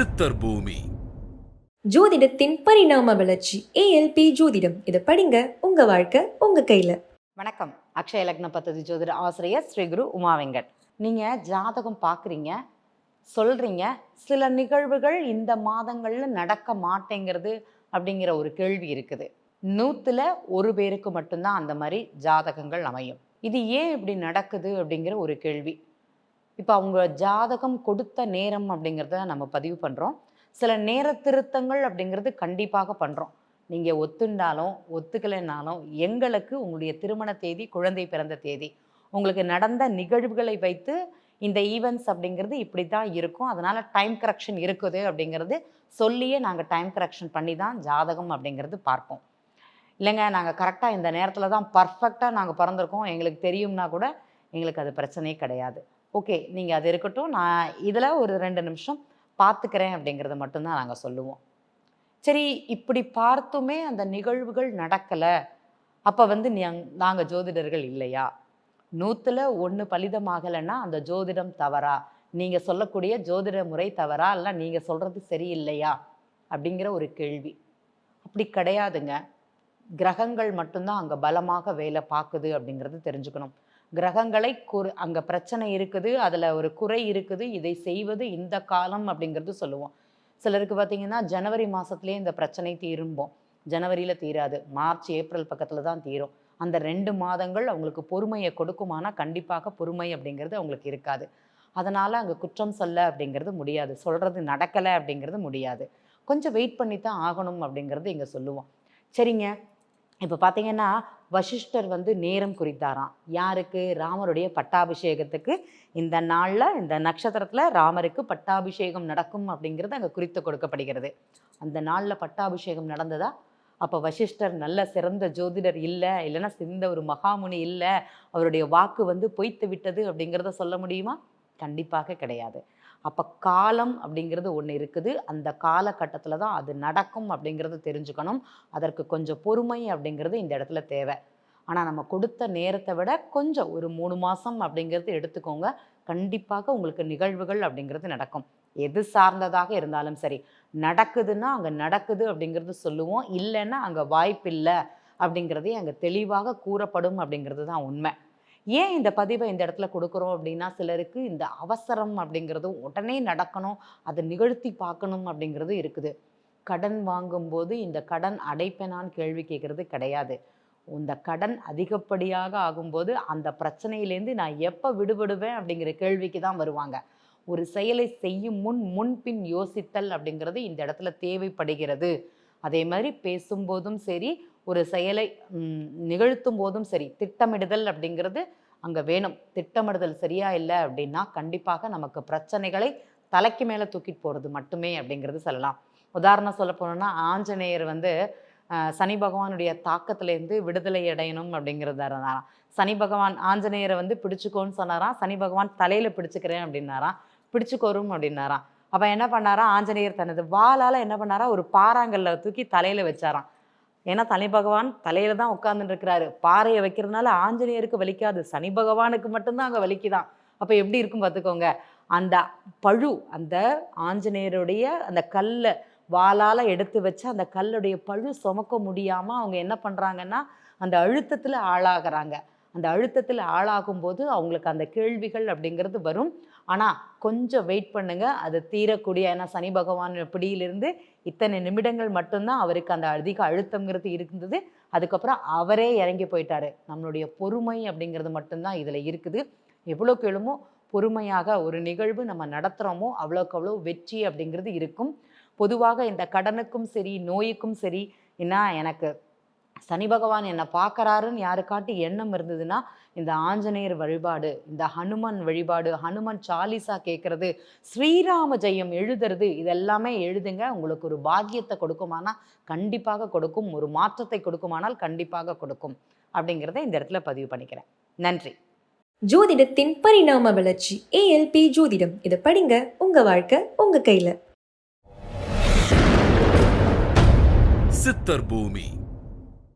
சித்தர் பூமி. ஜோதிடத்தின் பரிணாம வளர்ச்சி ஏஎல்பி ஜோதிடம். இதை படிங்க, உங்க வாழ்க்கை உங்க கையில. வணக்கம். அக்ஷய லக்ன பத்ததி ஜோதிட ஆசிரியர் ஸ்ரீ குரு உமா வெங்கட். நீங்கள் ஜாதகம் பார்க்குறீங்க, சொல்கிறீங்க, சில நிகழ்வுகள் இந்த மாதங்களில் நடக்க மாட்டேங்கிறது அப்படிங்கிற ஒரு கேள்வி இருக்குது. 100ல் 1 பேருக்கு மட்டும்தான் அந்த மாதிரி ஜாதகங்கள் அமையும். இது ஏன் இப்படி நடக்குது அப்படிங்கிற ஒரு கேள்வி. இப்போ அவங்க ஜாதகம் கொடுத்த நேரம் அப்படிங்கிறத நம்ம பதிவு பண்ணுறோம். சில நேர திருத்தங்கள் அப்படிங்கிறது கண்டிப்பாக பண்ணுறோம். நீங்கள் ஒத்துண்டாலும் ஒத்துக்கலைன்னாலும் எங்களுக்கு உங்களுடைய திருமண தேதி, குழந்தை பிறந்த தேதி, உங்களுக்கு நடந்த நிகழ்வுகளை வைத்து இந்த ஈவெண்ட்ஸ் அப்படிங்கிறது இப்படி தான் இருக்கும், அதனால் டைம் கரெக்ஷன் இருக்குது அப்படிங்கிறது சொல்லியே நாங்கள் டைம் கரெக்ஷன் பண்ணி தான் ஜாதகம் அப்படிங்கிறது பார்ப்போம். இல்லைங்க, நாங்கள் கரெக்டாக இந்த நேரத்தில் தான் பர்ஃபெக்டாக நாங்கள் பிறந்திருக்கோம், எங்களுக்கு தெரியும்னா கூட எங்களுக்கு அது பிரச்சனையே கிடையாது. ஓகே, நீங்கள் அது இருக்கட்டும், நான் இதில் ஒரு 2 நிமிஷம் பார்த்துக்கிறேன் அப்படிங்கிறத மட்டும்தான் நாங்கள் சொல்லுவோம். சரி, இப்படி பார்த்துமே அந்த நிகழ்வுகள் நடக்கலை, அப்போ நாங்கள் ஜோதிடர்கள் இல்லையா? 100ல் 1 பலிதமாகலைன்னா அந்த ஜோதிடம் தவறா? நீங்கள் சொல்லக்கூடிய ஜோதிட முறை தவறா, இல்லை நீங்கள் சொல்கிறது சரியில்லையா அப்படிங்கிற ஒரு கேள்வி. அப்படி கிடையாதுங்க. கிரகங்கள் மட்டும்தான் அங்கே பலமாக வேலை பார்க்குது அப்படிங்கிறது தெரிஞ்சுக்கணும். கிரகங்களை அங்கே பிரச்சனை இருக்குது, அதில் ஒரு குறை இருக்குது, இதை செய்வது இந்த காலம் அப்படிங்கிறது சொல்லுவோம். சிலருக்கு பார்த்திங்கன்னா ஜனவரி மாதத்துலேயே இந்த பிரச்சனை தீரும்போம். ஜனவரியில் தீராது, மார்ச் ஏப்ரல் பக்கத்தில் தான் தீரும். அந்த 2 மாதங்கள் அவங்களுக்கு பொறுமையை கொடுக்குமானா கண்டிப்பாக பொறுமை அப்படிங்கிறது அவங்களுக்கு இருக்காது. அதனால் அங்கே குற்றம் சொல்ல அப்படிங்கிறது முடியாது, சொல்கிறது நடக்கலை அப்படிங்கிறது முடியாது. கொஞ்சம் வெயிட் பண்ணி தான் ஆகணும் அப்படிங்கிறது இங்கே சொல்லுவோம். சரிங்க, இப்போ பார்த்தீங்கன்னா வசிஷ்டர் நேரம் குறித்தாராம். யாருக்கு? ராமருடைய பட்டாபிஷேகத்துக்கு இந்த நாளில், இந்த நட்சத்திரத்தில் ராமருக்கு பட்டாபிஷேகம் நடக்கும் அப்படிங்கிறது அங்கே குறித்து கொடுக்கப்படுகிறது. அந்த நாளில் பட்டாபிஷேகம் நடந்ததா? அப்போ வசிஷ்டர் நல்ல சிறந்த ஜோதிடர் இல்லை, இல்லைன்னா சிறந்த ஒரு மகாமுனி இல்லை, அவருடைய வாக்கு பொய்த்து விட்டது அப்படிங்கிறத சொல்ல முடியுமா? கண்டிப்பாக கிடையாது. அப்போ காலம் அப்படிங்கிறது ஒன்று இருக்குது, அந்த காலகட்டத்தில் தான் அது நடக்கும் அப்படிங்கிறது தெரிஞ்சுக்கணும். அதற்கு கொஞ்சம் பொறுமை அப்படிங்கிறது இந்த இடத்துல தேவை. ஆனால் நம்ம கொடுத்த நேரத்தை விட கொஞ்சம் ஒரு 3 மாதம் அப்படிங்கிறது எடுத்துக்கோங்க. கண்டிப்பாக உங்களுக்கு நிகழ்வுகள் அப்படிங்கிறது நடக்கும். எது சார்ந்ததாக இருந்தாலும் சரி, நடக்குதுன்னா அங்கே நடக்குது அப்படிங்கிறது சொல்லுவோம், இல்லைன்னா அங்கே வாய்ப்பில்லை அப்படிங்கிறதே அங்கே தெளிவாக கூறப்படும் அப்படிங்கிறது தான் உண்மை. ஏன் இந்த பதிவை இந்த இடத்துல கொடுக்குறோம் அப்படின்னா, சிலருக்கு இந்த அவசரம் அப்படிங்கிறதும் உடனே நடக்கணும், அதை நிகழ்த்தி பார்க்கணும் அப்படிங்கிறது இருக்குது. கடன் வாங்கும்போது இந்த கடன் அடைப்பேனான்னு கேள்வி கேட்குறது கிடையாது. இந்த கடன் அதிகப்படியாக ஆகும்போது அந்த பிரச்சனையிலேருந்து நான் எப்போ விடுபடுவேன் அப்படிங்கிற கேள்விக்கு தான் வருவாங்க. ஒரு செயலை செய்யும் முன்பின் யோசித்தல் அப்படிங்கிறது இந்த இடத்துல தேவைப்படுகிறது. அதே மாதிரி பேசும்போதும் சரி, ஒரு செயலை நிகழ்த்தும் போதும் சரி, திட்டமிடுதல் அப்படிங்கிறது அங்கே வேணும். திட்டமிடுதல் சரியா இல்லை அப்படின்னா கண்டிப்பாக நமக்கு பிரச்சனைகளை தலைக்கு மேலே தூக்கிட்டு போகிறது மட்டுமே அப்படிங்கிறது சொல்லலாம். உதாரணம் சொல்ல போனோம்னா, ஆஞ்சநேயர் சனி பகவானுடைய தாக்கத்திலேருந்து விடுதலை அடையணும் அப்படிங்கிறதா இருந்தாராம். சனி பகவான் ஆஞ்சநேயரை பிடிச்சிக்கோன்னு சொன்னாராம், சனி பகவான் தலையில் பிடிச்சிக்கிறேன் அப்படின்னாராம், பிடிச்சிக்கோரும் அப்படின்னாராம். அப்போ என்ன பண்ணாராம், ஆஞ்சநேயர் தனது வாளால் என்ன பண்ணாரா, ஒரு பாறாங்கல்ல தூக்கி தலையில் வச்சாராம். ஏன்னா சனி பகவான் தலையில தான் உட்கார்ந்துட்டு இருக்கிறாரு. பாறையை வைக்கிறதுனால ஆஞ்சநேயருக்கு வலிக்காது, சனி பகவானுக்கு மட்டும்தான் அங்கே வலிக்குதான். அப்போ எப்படி இருக்கும் பார்த்துக்கோங்க. அந்த பழு, அந்த ஆஞ்சநேயருடைய அந்த கல்லை வாளால் எடுத்து வச்சு அந்த கல்லுடைய பழு சுமக்க முடியாமல் அவங்க என்ன பண்ணுறாங்கன்னா அந்த அழுத்தத்தில் ஆளாகிறாங்க. அந்த அழுத்தத்தில் ஆளாகும்போது அவங்களுக்கு அந்த கேள்விகள் அப்படிங்கிறது வரும். ஆனால் கொஞ்சம் வெயிட் பண்ணுங்க, அது தீரக்கூடிய, ஏன்னா சனி பகவான் பிடியிலிருந்து இத்தனை நிமிடங்கள் மட்டும்தான் அவருக்கு அந்த அதிக அழுத்தங்கிறது இருந்தது. அதுக்கப்புறம் அவரே இறங்கி போயிட்டாரு. நம்மளுடைய பொறுமை அப்படிங்கிறது மட்டும்தான் இதில் இருக்குது. எவ்வளோக்கு எவ்வளோ பொறுமையாக ஒரு நிகழ்வு நம்ம நடத்துகிறோமோ அவ்வளோக்கு அவ்வளோ வெற்றி அப்படிங்கிறது இருக்கும். பொதுவாக இந்த கடனுக்கும் சரி, நோய்க்கும் சரி, ஏன்னா எனக்கு சனி பகவான் என்னை பார்க்குறாருன்னு யாருக்காட்டி எண்ணம் இருந்ததுன்னா இந்த ஆஞ்சநேயர் வழிபாடு, இந்த ஹனுமன் வழிபாடு, ஹனுமன் சாலிசா கேட்குறது, ஸ்ரீராம ஜெயம் எழுதுறது, இதெல்லாமே எழுதுங்க. உங்களுக்கு ஒரு பாக்கியத்தை கொடுக்குமானா கண்டிப்பாக கொடுக்கும், ஒரு மாற்றத்தை கொடுக்குமானால் கண்டிப்பாக கொடுக்கும் அப்படிங்கிறத இந்த இடத்துல பதிவு பண்ணிக்கிறேன். நன்றி. ஜோதிடத்தின் பரிணாம வளர்ச்சி ஏஎல்பி ஜோதிடம். இதை படிங்க, உங்க வாழ்க்கை உங்க கையில. சித்தர் பூமி.